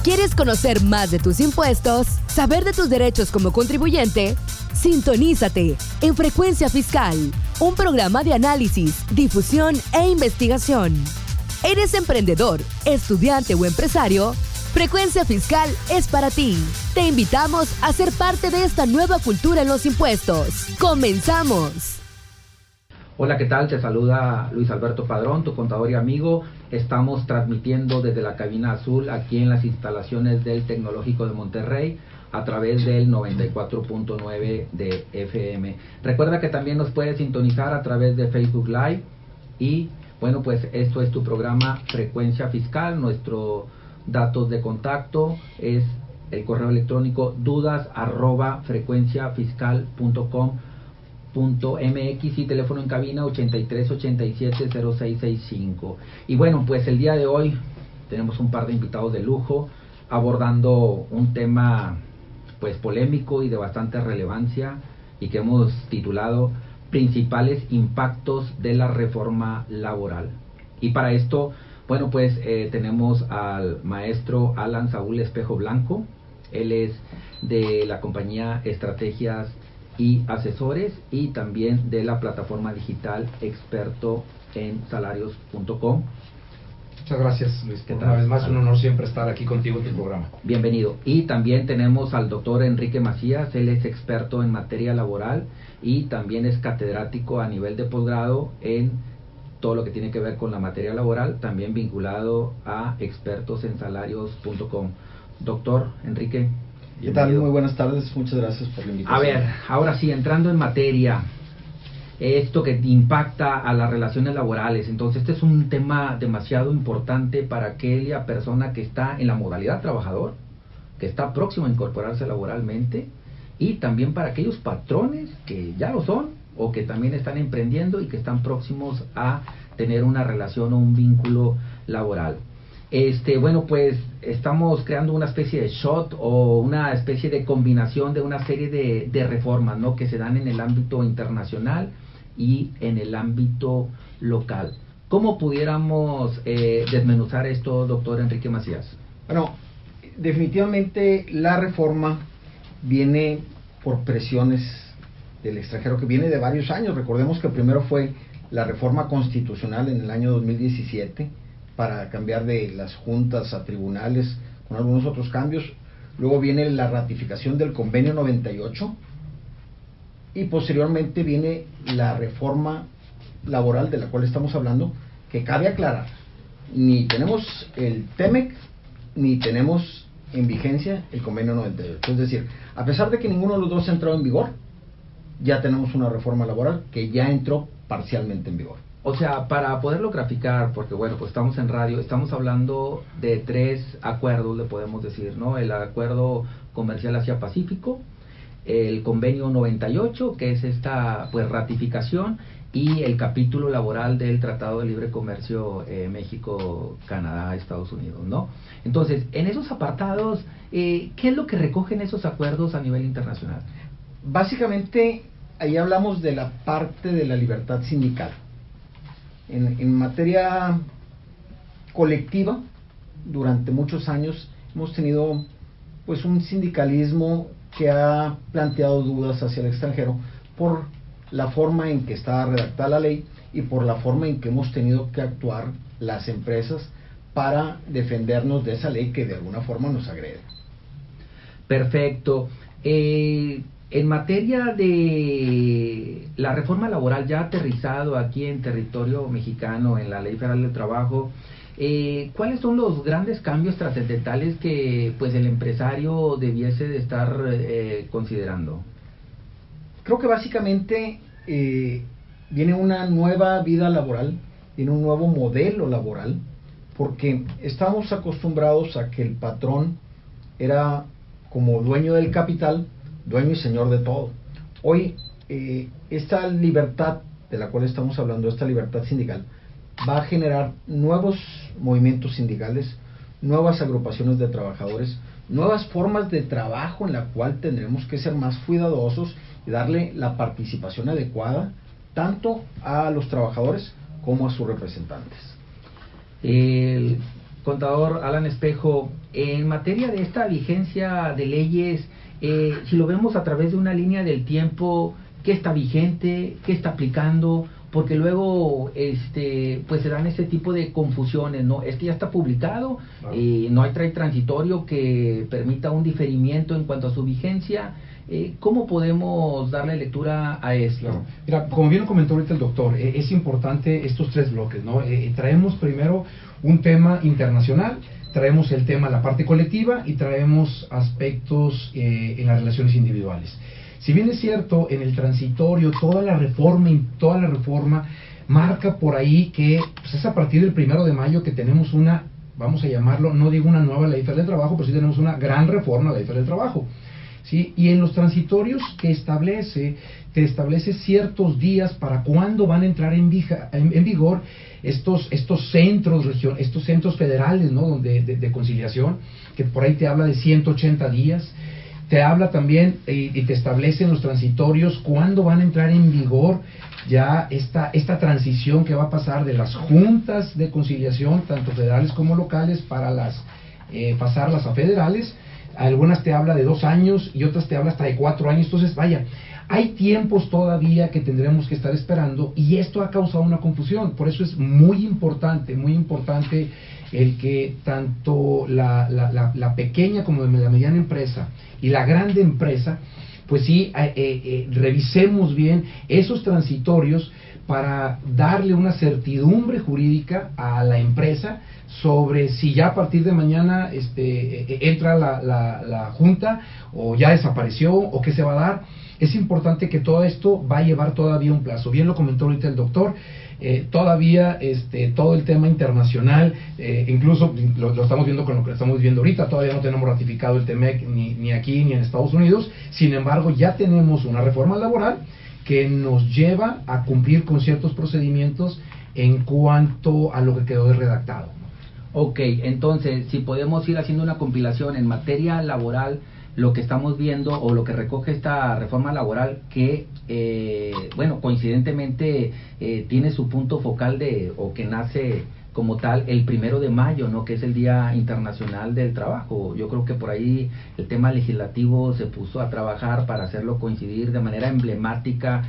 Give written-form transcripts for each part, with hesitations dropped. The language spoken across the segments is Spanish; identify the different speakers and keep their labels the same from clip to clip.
Speaker 1: ¿Quieres conocer más de tus impuestos? ¿Saber de tus derechos como contribuyente? Sintonízate en Frecuencia Fiscal, un programa de análisis, difusión e investigación. ¿Eres emprendedor, estudiante o empresario? Frecuencia Fiscal es para ti. Te invitamos a ser parte de esta nueva cultura en los impuestos. ¡Comenzamos!
Speaker 2: Hola, ¿qué tal? Te saluda Luis Alberto Padrón, tu contador y amigo. Estamos transmitiendo desde la cabina azul aquí en las instalaciones del Tecnológico de Monterrey a través del 94.9 de FM. Recuerda que también nos puedes sintonizar a través de Facebook Live y bueno, pues esto es tu programa Frecuencia Fiscal. Nuestros datos de contacto es el correo electrónico dudas@frecuenciafiscal.com.mx y teléfono en cabina 8387-0665. Y bueno, pues el día de hoy tenemos un par de invitados de lujo abordando un tema pues polémico y de bastante relevancia y que hemos titulado Principales impactos de la reforma laboral. Y para esto, bueno, pues tenemos al maestro Alan Saúl Espejo Blanco. Él es de la compañía Estrategias y Asesores y también de la plataforma digital experto en salarios.com.
Speaker 3: Muchas gracias, Luis. Una vez más, un honor siempre estar aquí contigo en tu programa.
Speaker 2: Bienvenido. Y también tenemos al doctor Enrique Macías. Él es experto en materia laboral y también es catedrático a nivel de posgrado en todo lo que tiene que ver con la materia laboral, también vinculado a expertosensalarios.com. Doctor Enrique.
Speaker 4: ¿Qué tal? Muy buenas tardes, muchas gracias por la invitación.
Speaker 2: A ver, ahora sí, entrando en materia, esto que impacta a las relaciones laborales. Entonces, este es un tema demasiado importante para aquella persona que está en la modalidad trabajador, que está próximo a incorporarse laboralmente, y también para aquellos patrones que ya lo son, o que también están emprendiendo y que están próximos a tener una relación o un vínculo laboral. Bueno, pues estamos creando una especie de shot o una especie de combinación de una serie de reformas, ¿no?, que se dan en el ámbito internacional y en el ámbito local. ¿Cómo pudiéramos desmenuzar esto, doctor Enrique Macías?
Speaker 4: Bueno, definitivamente la reforma viene por presiones del extranjero, que viene de varios años. Recordemos que primero fue la reforma constitucional en el año 2017 para cambiar de las juntas a tribunales con algunos otros cambios. Luego viene la ratificación del convenio 98 y posteriormente viene la reforma laboral de la cual estamos hablando, que cabe aclarar, ni tenemos el TEMEC ni tenemos en vigencia el convenio 98. Es decir, a pesar de que ninguno de los dos ha entrado en vigor, ya tenemos una reforma laboral que ya entró parcialmente en vigor.
Speaker 2: O sea, para poderlo graficar, porque bueno, pues estamos en radio, estamos hablando de 3 acuerdos, le podemos decir, ¿no? El acuerdo comercial Asia-Pacífico, el convenio 98, que es esta pues ratificación, y el capítulo laboral del Tratado de Libre Comercio México, Canadá, Estados Unidos, ¿no? Entonces, en esos apartados, ¿qué es lo que recogen esos acuerdos a nivel internacional?
Speaker 4: Básicamente, ahí hablamos de la parte de la libertad sindical. En materia colectiva, durante muchos años hemos tenido pues un sindicalismo que ha planteado dudas hacia el extranjero por la forma en que está redactada la ley y por la forma en que hemos tenido que actuar las empresas para defendernos de esa ley que de alguna forma nos agrede.
Speaker 2: Perfecto. En materia de la reforma laboral ya aterrizado aquí en territorio mexicano, en la Ley Federal del Trabajo, ¿cuáles son los grandes cambios trascendentales que pues el empresario debiese de estar considerando?
Speaker 4: Creo que básicamente viene una nueva vida laboral, viene un nuevo modelo laboral, porque estamos acostumbrados a que el patrón era como dueño del capital, dueño y señor de todo. Hoy, esta libertad de la cual estamos hablando, esta libertad sindical, va a generar nuevos movimientos sindicales, nuevas agrupaciones de trabajadores, nuevas formas de trabajo en la cual tendremos que ser más cuidadosos y darle la participación adecuada tanto a los trabajadores como a sus representantes.
Speaker 2: Contador Alan Espejo, en materia de esta vigencia de leyes, si lo vemos a través de una línea del tiempo, ¿qué está vigente? ¿Qué está aplicando? Porque luego pues se dan ese tipo de confusiones, ¿no? Es que ya está publicado, no hay transitorio que permita un diferimiento en cuanto a su vigencia. ¿Cómo podemos darle lectura a esto?
Speaker 3: Claro. Mira, como bien lo comentó ahorita el doctor, es importante estos tres bloques, ¿no? Traemos primero un tema internacional, traemos el tema, la parte colectiva, y traemos aspectos en las relaciones individuales. Si bien es cierto, en el transitorio toda la reforma marca por ahí que pues es a partir del 1 de mayo que tenemos una, vamos a llamarlo, no digo una nueva ley federal del trabajo, pero sí tenemos una gran reforma a la ley federal del trabajo, ¿sí? Y en los transitorios te establece ciertos días para cuándo van a entrar en vigor estos centros federales, ¿no? de conciliación, que por ahí te habla de 180 días. Te habla también y te establece en los transitorios cuándo van a entrar en vigor ya esta transición que va a pasar de las juntas de conciliación, tanto federales como locales, para pasarlas a federales. Algunas te habla de 2 años y otras te habla hasta de 4 años. Entonces, vaya, hay tiempos todavía que tendremos que estar esperando, y esto ha causado una confusión. Por eso es muy importante el que tanto la pequeña como la mediana empresa y la grande empresa, pues sí, revisemos bien esos transitorios para darle una certidumbre jurídica a la empresa sobre si ya a partir de mañana entra la junta, o ya desapareció, o qué se va a dar. Es importante que todo esto va a llevar todavía un plazo. Bien lo comentó ahorita el doctor, todavía todo el tema internacional, incluso lo estamos viendo con lo que estamos viendo ahorita, todavía no tenemos ratificado el TEMEC ni aquí ni en Estados Unidos. Sin embargo, ya tenemos una reforma laboral que nos lleva a cumplir con ciertos procedimientos en cuanto a lo que quedó redactado.
Speaker 2: Ok, entonces, si podemos ir haciendo una compilación en materia laboral, lo que estamos viendo o lo que recoge esta reforma laboral, que bueno, coincidentemente tiene su punto focal o que nace como tal el 1 de mayo, ¿no? Que es el Día Internacional del Trabajo. Yo creo que por ahí el tema legislativo se puso a trabajar para hacerlo coincidir de manera emblemática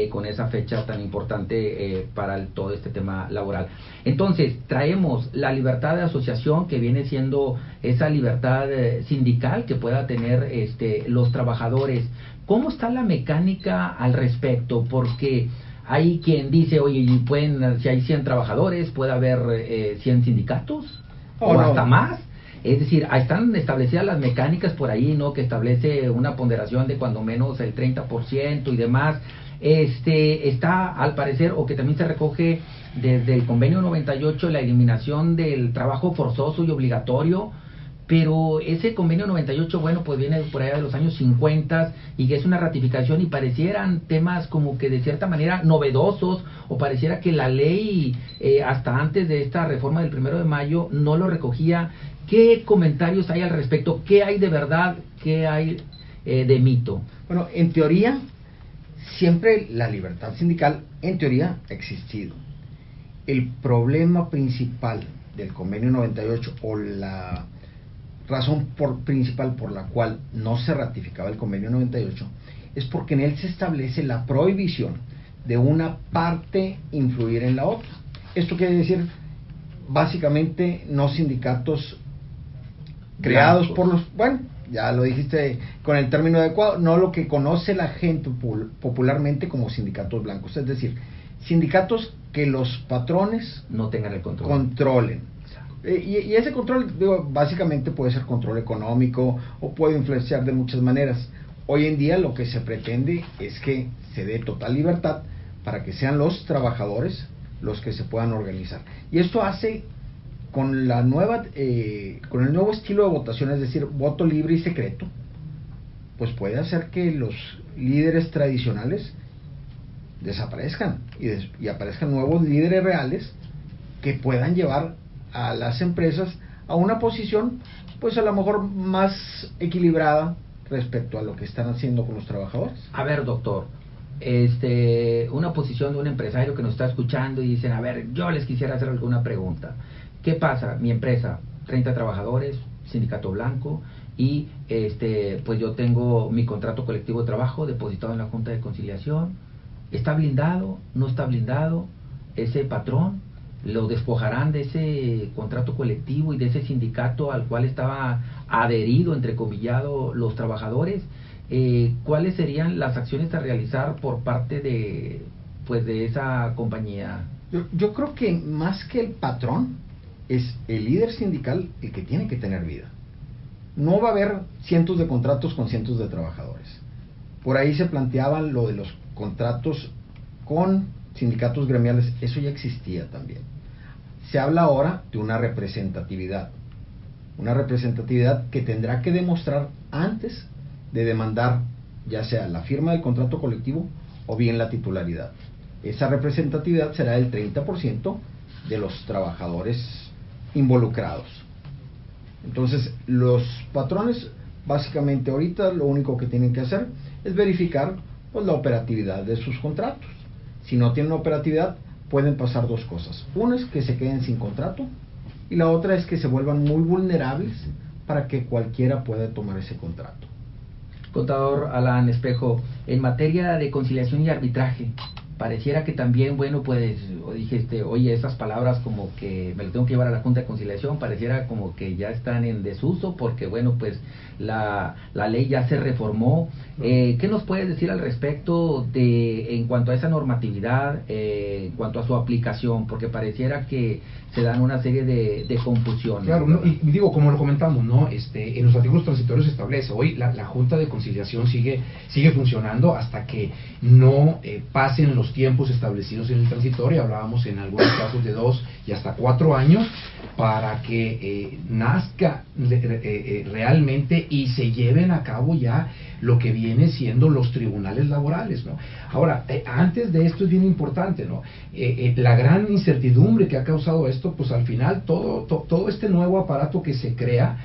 Speaker 2: con esa fecha tan importante para todo este tema laboral. Entonces, traemos la libertad de asociación, que viene siendo esa libertad sindical que pueda tener los trabajadores. ¿Cómo está la mecánica al respecto? Porque hay quien dice, oye, si hay 100 trabajadores, puede haber 100 sindicatos, o hasta más. Es decir, están establecidas las mecánicas por ahí, ¿no? Que establece una ponderación de cuando menos el 30% y demás. Está al parecer, o que también se recoge desde el convenio 98, la eliminación del trabajo forzoso y obligatorio. Pero ese convenio 98, bueno, pues viene por allá de los años 50 y que es una ratificación, y parecieran temas como que de cierta manera novedosos, o pareciera que la ley hasta antes de esta reforma del 1 de mayo no lo recogía. ¿Qué comentarios hay al respecto? ¿Qué hay de verdad? ¿Qué hay de mito?
Speaker 4: Bueno, en teoría, siempre la libertad sindical, en teoría, ha existido. El problema principal del convenio 98, o la razón principal por la cual no se ratificaba el convenio 98, es porque en él se establece la prohibición de una parte influir en la otra. Esto quiere decir, básicamente, no sindicatos creados por los, bueno, ya lo dijiste con el término adecuado, no lo que conoce la gente popularmente como sindicatos blancos, es decir, sindicatos que los patrones
Speaker 2: no tengan el control,
Speaker 4: controlen. Y ese control, básicamente puede ser control económico, o puede influenciar de muchas maneras. Hoy en día lo que se pretende es que se dé total libertad para que sean los trabajadores los que se puedan organizar. Y esto hace, con el nuevo estilo de votación, es decir, voto libre y secreto, pues puede hacer que los líderes tradicionales desaparezcan y aparezcan nuevos líderes reales que puedan llevar a las empresas a una posición, pues a lo mejor más equilibrada respecto a lo que están haciendo con los trabajadores.
Speaker 2: A ver, doctor, una posición de un empresario que nos está escuchando y dicen, a ver, yo les quisiera hacer alguna pregunta. ¿Qué pasa? Mi empresa, 30 trabajadores, sindicato blanco, y pues yo tengo mi contrato colectivo de trabajo depositado en la Junta de Conciliación. ¿Está blindado? ¿No está blindado? Ese patrón lo despojarán de ese contrato colectivo y de ese sindicato al cual estaba adherido, entrecomillado, los trabajadores. ¿Cuáles serían las acciones a realizar por parte de esa compañía?
Speaker 4: Yo creo que más que el patrón, es el líder sindical el que tiene que tener vida. No va a haber cientos de contratos con cientos de trabajadores. Por ahí se planteaban lo de los contratos con sindicatos gremiales, eso ya existía también. Se habla ahora de una representatividad que tendrá que demostrar antes de demandar ya sea la firma del contrato colectivo o bien la titularidad. Esa representatividad será del 30% de los trabajadores involucrados. Entonces, los patrones básicamente ahorita lo único que tienen que hacer es verificar pues la operatividad de sus contratos. Si no tienen operatividad, pueden pasar dos cosas. Una es que se queden sin contrato y la otra es que se vuelvan muy vulnerables para que cualquiera pueda tomar ese contrato.
Speaker 2: Contador Alan Espejo, en materia de conciliación y arbitraje, pareciera que también, bueno, pues dije, oye, esas palabras como que me lo tengo que llevar a la Junta de Conciliación, pareciera como que ya están en desuso, porque bueno, pues la ley ya se reformó. ¿Qué nos puedes decir al respecto en cuanto a esa normatividad, en cuanto a su aplicación? Porque pareciera que se dan una serie de confusiones.
Speaker 3: Claro, ¿no? Y digo, como lo comentamos, ¿no? En los artículos transitorios se establece, hoy la Junta de Conciliación sigue funcionando hasta que no pasen los tiempos establecidos en el transitorio. Hablábamos en algunos casos de 2 y hasta 4 años para que nazca realmente y se lleven a cabo ya lo que viene siendo los tribunales laborales, ¿no? Ahora, antes de esto es bien importante, ¿no? La gran incertidumbre que ha causado esto, pues al final todo este nuevo aparato que se crea,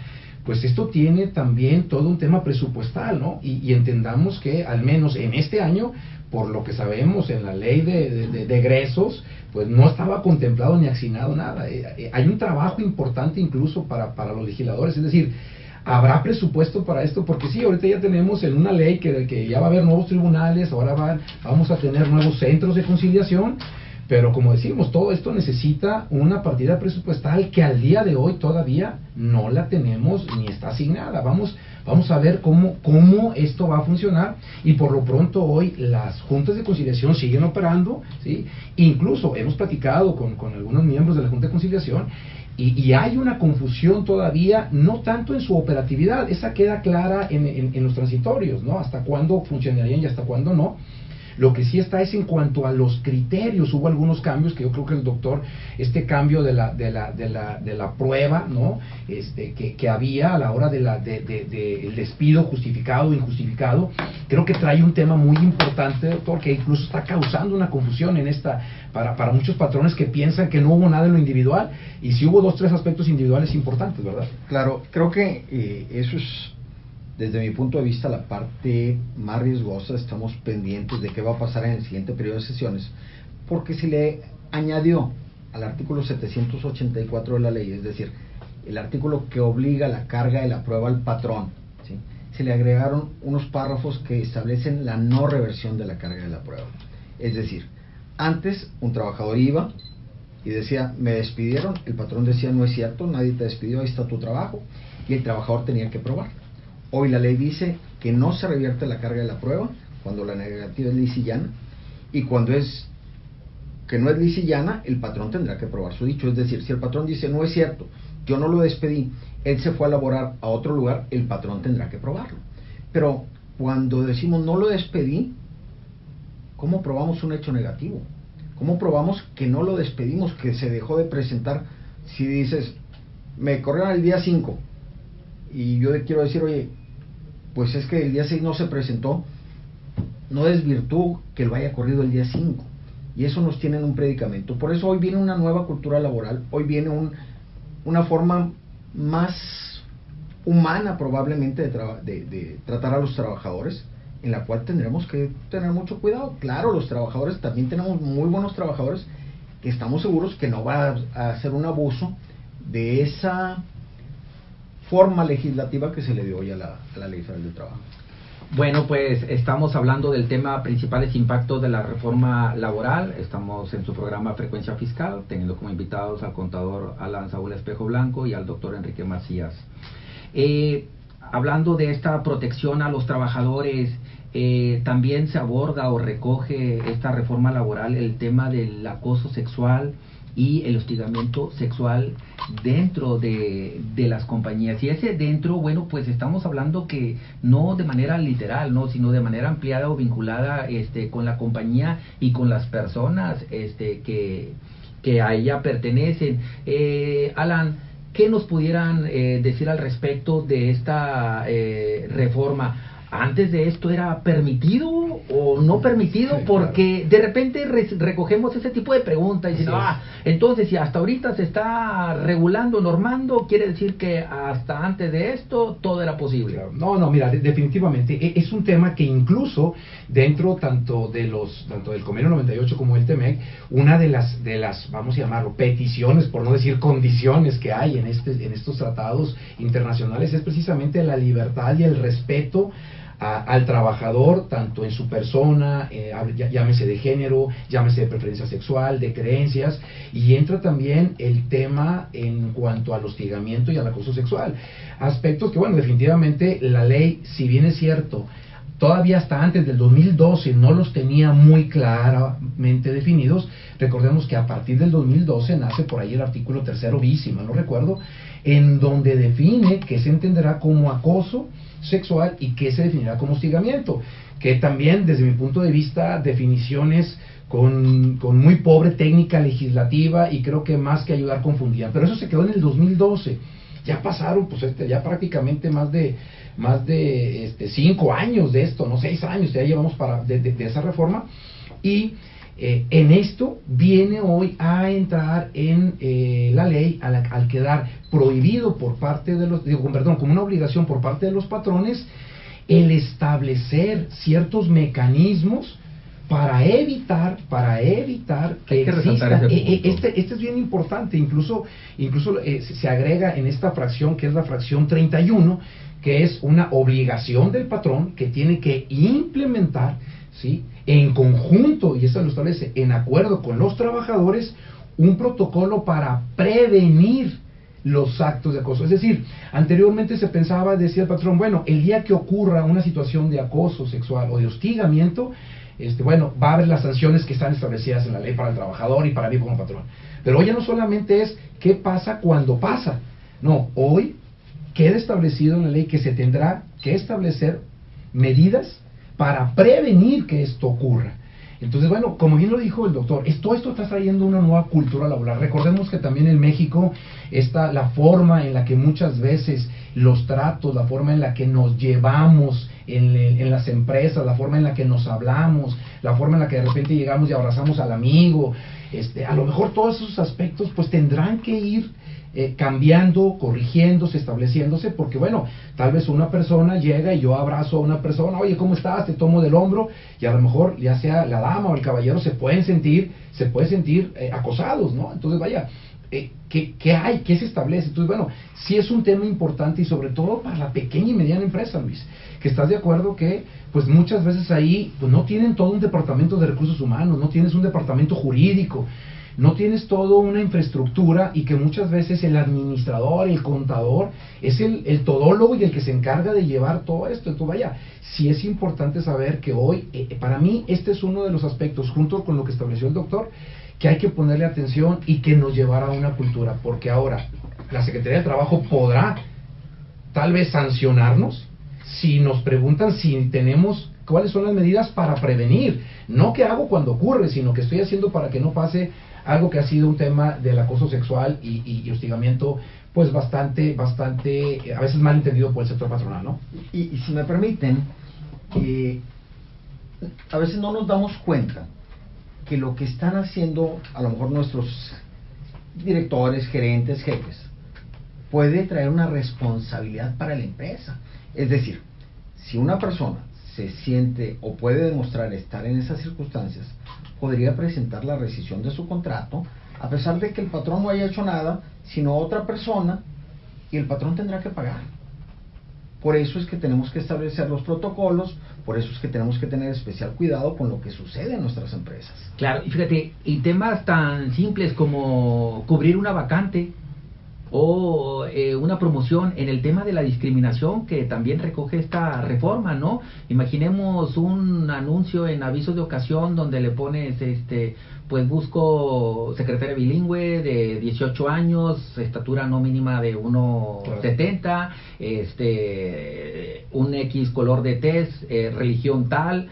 Speaker 3: pues esto tiene también todo un tema presupuestal, ¿no? Y entendamos que al menos en este año, por lo que sabemos en la ley de egresos, pues no estaba contemplado ni asignado nada. Hay un trabajo importante incluso para los legisladores, es decir, ¿habrá presupuesto para esto? Porque sí, ahorita ya tenemos en una ley que ya va a haber nuevos tribunales, ahora vamos a tener nuevos centros de conciliación, pero como decimos, todo esto necesita una partida presupuestal que al día de hoy todavía no la tenemos ni está asignada. Vamos a ver cómo esto va a funcionar, y por lo pronto hoy las juntas de conciliación siguen operando, ¿sí? Incluso hemos platicado con algunos miembros de la Junta de Conciliación y hay una confusión todavía, no tanto en su operatividad, esa queda clara en los transitorios, ¿no? Hasta cuándo funcionarían y hasta cuándo no. Lo que sí está es en cuanto a los criterios. Hubo algunos cambios que yo creo que el doctor, este cambio de la prueba, ¿no? Que había a la hora del despido justificado o injustificado, creo que trae un tema muy importante, doctor, que incluso está causando una confusión para muchos patrones que piensan que no hubo nada en lo individual, y sí hubo 2-3 aspectos individuales importantes, ¿verdad?
Speaker 4: Claro, creo que eso es, desde mi punto de vista, la parte más riesgosa. Estamos pendientes de qué va a pasar en el siguiente periodo de sesiones, porque se le añadió al artículo 784 de la ley, es decir, el artículo que obliga la carga de la prueba al patrón, ¿sí? Se le agregaron unos párrafos que establecen la no reversión de la carga de la prueba. Es decir, antes un trabajador iba y decía, me despidieron, el patrón decía, no es cierto, nadie te despidió, ahí está tu trabajo, y el trabajador tenía que probar. Hoy la ley dice que no se revierte la carga de la prueba cuando la negativa es lisa y llana, y cuando que no es lisa y llana, el patrón tendrá que probar su dicho. Es decir, si el patrón dice, no es cierto, yo no lo despedí, él se fue a laborar a otro lugar, el patrón tendrá que probarlo. Pero cuando decimos no lo despedí, ¿cómo probamos un hecho negativo? ¿Cómo probamos que no lo despedimos, que se dejó de presentar? Si dices, me corrieron el día 5, y yo quiero decir, oye, pues es que el día 6 no se presentó, no desvirtúa que lo haya corrido el día 5, y eso nos tiene en un predicamento. Por eso hoy viene una nueva cultura laboral, hoy viene una forma más humana probablemente de tratar a los trabajadores, en la cual tendremos que tener mucho cuidado. Claro, los trabajadores, también tenemos muy buenos trabajadores que estamos seguros que no va a hacer un abuso de esa forma legislativa que se le dio hoy a la Ley Federal del Trabajo?
Speaker 2: Bueno, pues estamos hablando del tema principales impactos de la reforma laboral. Estamos en su programa Frecuencia Fiscal, teniendo como invitados al contador Alan Saúl Espejo Blanco y al doctor Enrique Macías. Hablando de esta protección a los trabajadores, también se aborda o recoge esta reforma laboral el tema del acoso sexual y el hostigamiento sexual dentro de las compañías. Y ese dentro, bueno, pues estamos hablando que no de manera literal, no, sino de manera ampliada o vinculada con la compañía y con las personas que a ella pertenecen. Alan, ¿qué nos pudieran decir al respecto de esta reforma? ¿Antes de esto era permitido o no permitido? Sí, porque claro, de repente recogemos ese tipo de preguntas y dicen, entonces si hasta ahorita se está regulando, normando, quiere decir que hasta antes de esto todo era posible.
Speaker 3: Claro. No, mira, definitivamente es un tema que incluso dentro tanto del Convenio 98 como el TEMEC, una de las vamos a llamarlo peticiones, por no decir condiciones, que hay en estos tratados internacionales es precisamente la libertad y el respeto al trabajador, tanto en su persona, llámese de género, llámese de preferencia sexual, de creencias, y entra también el tema en cuanto al hostigamiento y al acoso sexual. Aspectos que, bueno, definitivamente la ley, si bien es cierto, todavía hasta antes del 2012 no los tenía muy claramente definidos. Recordemos que a partir del 2012 nace por ahí el artículo 3º bis, si mal no recuerdo, en donde define que se entenderá como acoso sexual y que se definirá como hostigamiento, que también desde mi punto de vista definiciones con muy pobre técnica legislativa y creo que más que ayudar confundían, pero eso se quedó en el 2012. Ya pasaron pues ya prácticamente más de 5 años de esto, no 6 años, ya llevamos de esa reforma, y en esto viene hoy a entrar en la ley al quedar prohibido por parte de los, como una obligación por parte de los patrones el establecer ciertos mecanismos para evitar que exista. Este es bien importante, incluso se agrega en esta fracción, que es la fracción 31, que es una obligación del patrón que tiene que implementar, ¿sí?, en conjunto, y eso lo establece en acuerdo con los trabajadores, un protocolo para prevenir los actos de acoso. Es decir, anteriormente se pensaba, decía el patrón, bueno, el día que ocurra una situación de acoso sexual o de hostigamiento, bueno, va a haber las sanciones que están establecidas en la ley para el trabajador y para mí como patrón. Pero hoy ya no solamente es qué pasa cuando pasa, no, hoy queda establecido en la ley que se tendrá que establecer medidas para prevenir que esto ocurra. Entonces, bueno, como bien lo dijo el doctor, todo esto está trayendo una nueva cultura laboral. Recordemos que también en México está la forma en la que muchas veces los tratos, la forma en la que nos llevamos en las empresas, la forma en la que nos hablamos, la forma en la que de repente llegamos y abrazamos al amigo, a lo mejor todos esos aspectos pues tendrán que ir cambiando, corrigiéndose, estableciéndose, porque bueno, tal vez una persona llega y yo abrazo a una persona, oye, ¿cómo estás? Te tomo del hombro, y a lo mejor ya sea la dama o el caballero se pueden sentir acosados, ¿no? Entonces vaya, ¿qué hay? ¿Qué se establece? Entonces bueno, sí es un tema importante y sobre todo para la pequeña y mediana empresa, Luis, que estás de acuerdo que pues muchas veces ahí pues no tienen todo un departamento de recursos humanos, no tienes un departamento jurídico, no tienes toda una infraestructura, y que muchas veces el administrador, el contador, es el todólogo y el que se encarga de llevar todo esto. Entonces vaya, sí es importante saber que hoy, para mí, este es uno de los aspectos, junto con lo que estableció el doctor, que hay que ponerle atención y que nos llevará a una cultura, porque ahora la Secretaría del Trabajo podrá tal vez sancionarnos si nos preguntan si tenemos cuáles son las medidas para prevenir, no qué hago cuando ocurre, sino que estoy haciendo para que no pase algo que ha sido un tema del acoso sexual y hostigamiento pues bastante a veces mal entendido por el sector patronal, ¿no?
Speaker 4: Y si me permiten, a veces no nos damos cuenta que lo que están haciendo a lo mejor nuestros directores, gerentes, jefes, puede traer una responsabilidad para la empresa. Es decir, si una persona se siente o puede demostrar estar en esas circunstancias, podría presentar la rescisión de su contrato a pesar de que el patrón no haya hecho nada, sino otra persona, y el patrón tendrá que pagar. Por eso es que tenemos que establecer los protocolos, por eso es que tenemos que tener especial cuidado con lo que sucede en nuestras empresas.
Speaker 2: Claro, y fíjate, y temas tan simples como cubrir una vacante o una promoción en el tema de la discriminación que también recoge esta reforma, ¿no? Imaginemos un anuncio en aviso de ocasión donde le pones, pues busco secretaria bilingüe de 18 años, estatura no mínima de 1.70, un X color de tez, religión tal,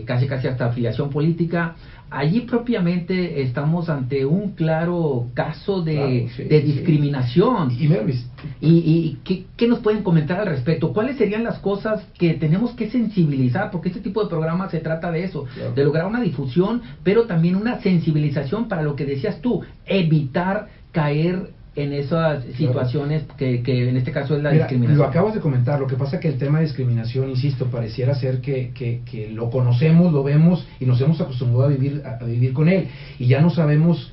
Speaker 2: casi hasta afiliación política. Allí propiamente estamos ante un claro caso de discriminación.
Speaker 3: Y mira, Luis,
Speaker 2: ¿Y qué nos pueden comentar al respecto? ¿Cuáles serían las cosas que tenemos que sensibilizar? Porque este tipo de programas se trata de eso,
Speaker 3: claro,
Speaker 2: de lograr una difusión, pero también una sensibilización para lo que decías tú, evitar caer en esas situaciones que en este caso es la discriminación.
Speaker 3: Lo acabas de comentar, lo que pasa que el tema de discriminación, insisto, pareciera ser que lo conocemos, lo vemos y nos hemos acostumbrado a vivir con él, y ya no sabemos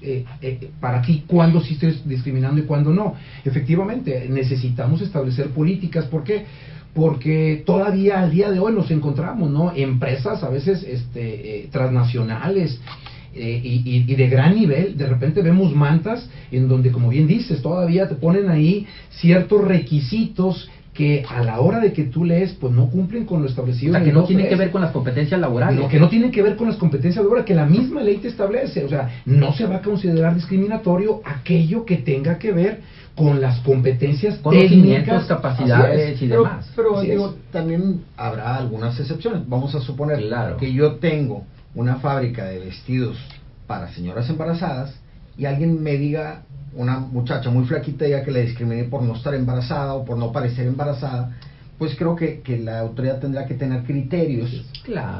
Speaker 3: para ti cuándo sí estoy discriminando y cuándo no. Efectivamente, necesitamos establecer políticas. ¿Por qué? Porque todavía al día de hoy nos encontramos, ¿no?, empresas a veces transnacionales, y de gran nivel. De repente vemos mantas en donde, como bien dices, todavía te ponen ahí ciertos requisitos que a la hora de que tú lees, pues no cumplen con lo establecido.
Speaker 2: O sea, que no tienen que ver con las competencias laborales.
Speaker 3: No, que no tienen que ver con las competencias laborales, que la misma ley te establece. O sea, no se va a considerar discriminatorio aquello que tenga que ver con las competencias técnicas,
Speaker 2: capacidades y demás.
Speaker 4: Pero digo, también habrá algunas excepciones. Vamos a suponer que yo tengo una fábrica de vestidos para señoras embarazadas y alguien me diga, una muchacha muy flaquita, diga que la discriminé por no estar embarazada o por no parecer embarazada, pues creo que la autoridad tendrá que tener criterios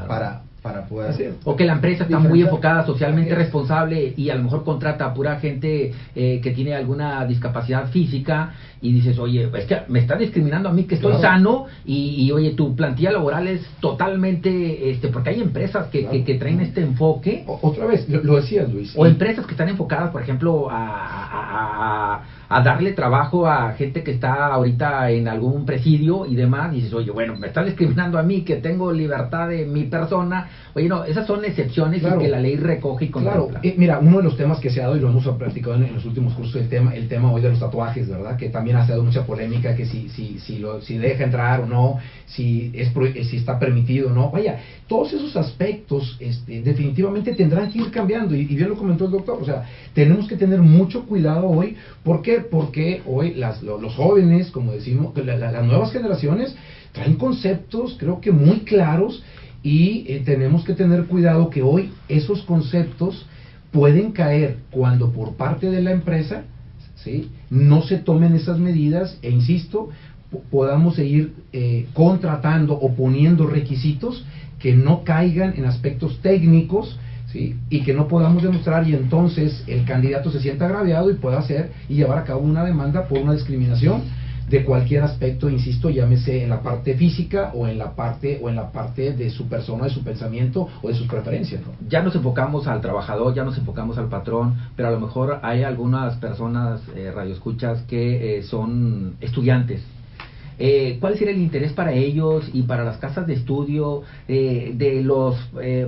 Speaker 4: para poder...
Speaker 2: O que la empresa está muy enfocada, socialmente responsable, y a lo mejor contrata a pura gente que tiene alguna discapacidad física, y dices, oye, es que me está discriminando a mí que estoy sano, y oye, tu plantilla laboral es totalmente, porque hay empresas que traen este enfoque.
Speaker 3: Otra vez, lo decías, Luis.
Speaker 2: O empresas que están enfocadas, por ejemplo, a darle trabajo a gente que está ahorita en algún presidio y demás, y dices, oye, bueno, me está discriminando a mí que tengo libertad de mi persona. Oye, no, esas son excepciones y que la ley recoge y contempla.
Speaker 3: Mira, uno de los temas que se ha dado, y lo hemos platicado en los últimos cursos, el tema hoy de los tatuajes, ¿verdad? Que también ha dado mucha polémica, que si deja entrar o no, si está permitido o no. Vaya, todos esos aspectos definitivamente tendrán que ir cambiando, y bien lo comentó el doctor. O sea, tenemos que tener mucho cuidado hoy. ¿Por qué? Porque hoy los jóvenes, como decimos, las nuevas generaciones traen conceptos, creo que muy claros, y tenemos que tener cuidado que hoy esos conceptos pueden caer cuando por parte de la empresa, ¿sí?, no se tomen esas medidas, e insisto, podamos seguir contratando o poniendo requisitos que no caigan en aspectos técnicos, ¿sí?, y que no podamos demostrar, y entonces el candidato se sienta agraviado y pueda hacer y llevar a cabo una demanda por una discriminación de cualquier aspecto, insisto, llámese en la parte física o en la parte de su persona, de su pensamiento o de sus preferencias, ¿no?
Speaker 2: Ya nos enfocamos al trabajador, ya nos enfocamos al patrón, pero a lo mejor hay algunas personas, radioescuchas, que son estudiantes. ¿Cuál sería el interés para ellos y para las casas de estudio de los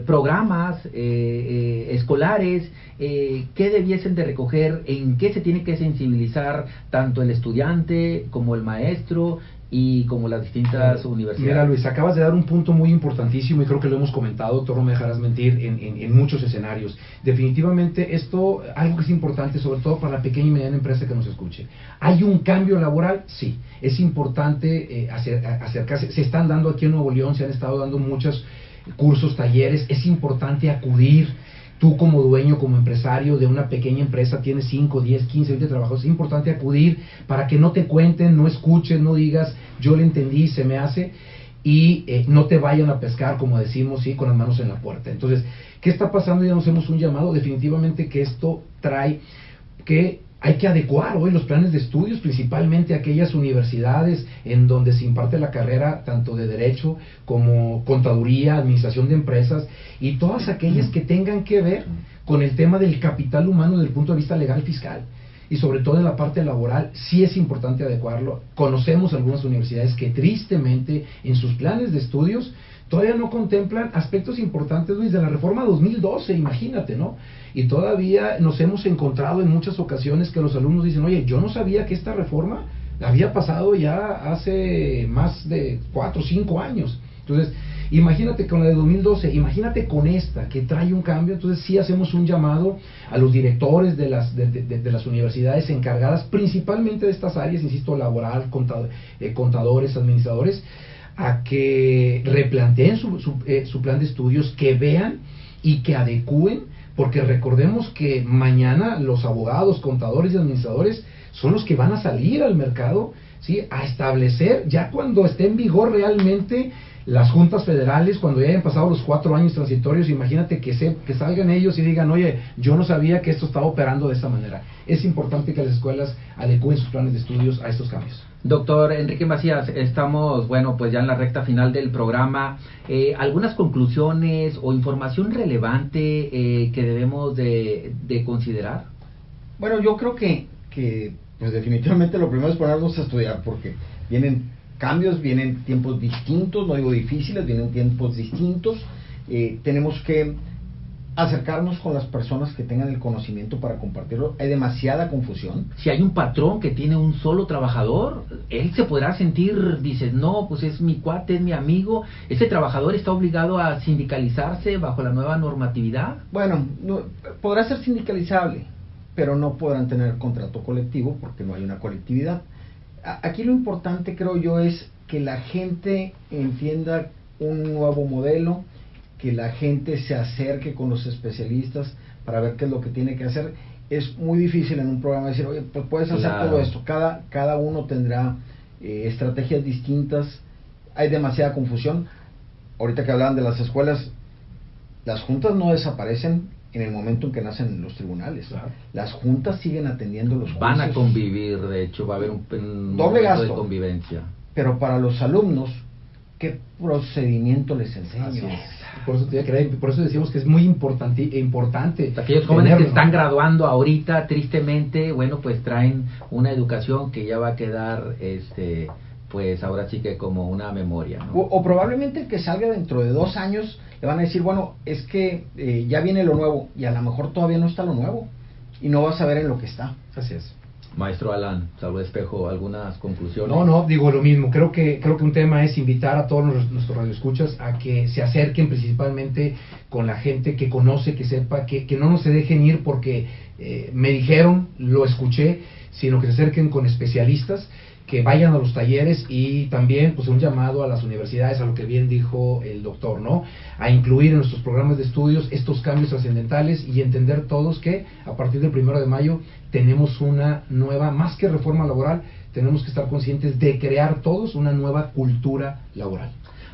Speaker 2: programas escolares? ¿Qué debiesen de recoger? ¿En qué se tiene que sensibilizar tanto el estudiante como el maestro y como las distintas universidades?
Speaker 3: Mira, Luis, acabas de dar un punto muy importantísimo, y creo que lo hemos comentado, doctor, no me dejarás mentir, en muchos escenarios. Definitivamente esto, algo que es importante, sobre todo para la pequeña y mediana empresa que nos escuche. ¿Hay un cambio laboral? Sí. Es importante acercarse. Se están dando aquí en Nuevo León, se han estado dando muchos cursos, talleres. Es importante acudir. Tú como dueño, como empresario de una pequeña empresa, tienes 5, 10, 15, 20 trabajadores, es importante acudir para que no te cuenten, no escuches, no digas, yo le entendí, se me hace, y no te vayan a pescar, como decimos, ¿sí?, con las manos en la puerta. Entonces, ¿qué está pasando? Ya nos hemos un llamado, definitivamente que esto trae que hay que adecuar hoy los planes de estudios, principalmente aquellas universidades en donde se imparte la carrera tanto de Derecho como Contaduría, Administración de Empresas, y todas aquellas que tengan que ver con el tema del capital humano desde el punto de vista legal fiscal. Y sobre todo en la parte laboral, sí es importante adecuarlo. Conocemos algunas universidades que tristemente en sus planes de estudios todavía no contemplan aspectos importantes, Luis, de la reforma 2012, imagínate, ¿no? Y todavía nos hemos encontrado en muchas ocasiones que los alumnos dicen, oye, yo no sabía que esta reforma había pasado ya hace más de 4 o 5 años. Entonces, imagínate con la de 2012, imagínate con esta, que trae un cambio. Entonces sí hacemos un llamado a los directores de las universidades encargadas principalmente de estas áreas, insisto, laboral, contadores, administradores, a que replanteen su plan de estudios, que vean y que adecúen, porque recordemos que mañana los abogados, contadores y administradores son los que van a salir al mercado, ¿sí?, a establecer, ya cuando esté en vigor realmente las juntas federales, cuando ya hayan pasado los 4 años transitorios, imagínate que salgan ellos y digan, oye, yo no sabía que esto estaba operando de esta manera. Es importante que las escuelas adecúen sus planes de estudios a estos cambios.
Speaker 2: Doctor Enrique Macías, estamos, pues ya en la recta final del programa. ¿Algunas conclusiones o información relevante que debemos de considerar?
Speaker 4: Bueno, yo creo que pues definitivamente lo primero es ponernos a estudiar, porque vienen cambios, vienen tiempos distintos, no digo difíciles, vienen tiempos distintos. Tenemos que acercarnos con las personas que tengan el conocimiento para compartirlo. Hay demasiada confusión.
Speaker 2: Si hay un patrón que tiene un solo trabajador, él se podrá sentir, dices, no, pues es mi cuate, es mi amigo. ¿Ese trabajador está obligado a sindicalizarse bajo la nueva normatividad?
Speaker 4: Bueno, no, podrá ser sindicalizable, pero no podrán tener contrato colectivo porque no hay una colectividad. Aquí lo importante, creo yo, es que la gente entienda un nuevo modelo, que la gente se acerque con los especialistas para ver qué es lo que tiene que hacer. Es muy difícil en un programa decir, oye, pues puedes hacer todo esto. Cada uno tendrá estrategias distintas. Hay demasiada confusión. Ahorita que hablaban de las escuelas, las juntas no desaparecen en el momento en que nacen los tribunales. Claro. Las juntas siguen atendiendo los juicios.
Speaker 2: Van a convivir, de hecho, va a haber un
Speaker 4: doble gasto
Speaker 2: de convivencia.
Speaker 4: Pero para los alumnos, ¿qué procedimiento les enseño?
Speaker 3: Por eso decimos que es muy importante.
Speaker 2: Aquellos jóvenes que están graduando ahorita, tristemente, bueno, pues traen una educación que ya va a quedar, pues ahora sí que como una memoria, ¿no?
Speaker 4: O probablemente el que salga dentro de 2 años le van a decir, bueno, es que ya viene lo nuevo, y a lo mejor todavía no está lo nuevo, y no vas a ver en lo que está.
Speaker 3: Así es.
Speaker 2: Maestro Alan Salvo Espejo, ¿algunas conclusiones?
Speaker 3: No, digo lo mismo. Creo que un tema es invitar a todos nuestros radioescuchas a que se acerquen principalmente con la gente que conoce, que sepa, que no se dejen ir porque me dijeron, lo escuché, sino que se acerquen con especialistas, que vayan a los talleres, y también pues un llamado a las universidades, a lo que bien dijo el doctor, ¿no? A incluir en nuestros programas de estudios estos cambios trascendentales y entender todos que a partir del 1 de mayo tenemos una nueva, más que reforma laboral, tenemos que estar conscientes de crear todos una nueva cultura laboral.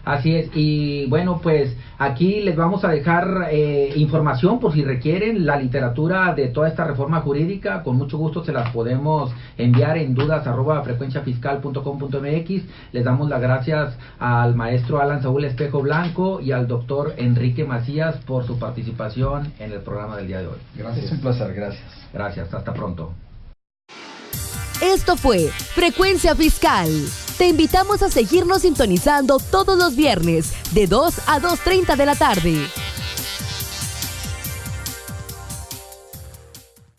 Speaker 2: Así es, y bueno, pues aquí les vamos a dejar información por si requieren la literatura de toda esta reforma jurídica. Con mucho gusto se las podemos enviar en dudas@frecuenciafiscal.com.mx. Les damos las gracias al maestro Alan Saúl Espejo Blanco y al doctor Enrique Macías por su participación en el programa del día de hoy.
Speaker 4: Gracias. Es un placer, gracias.
Speaker 2: Gracias, hasta pronto.
Speaker 1: Esto fue Frecuencia Fiscal. Te invitamos a seguirnos sintonizando todos los viernes de 2 a 2:30 de la tarde.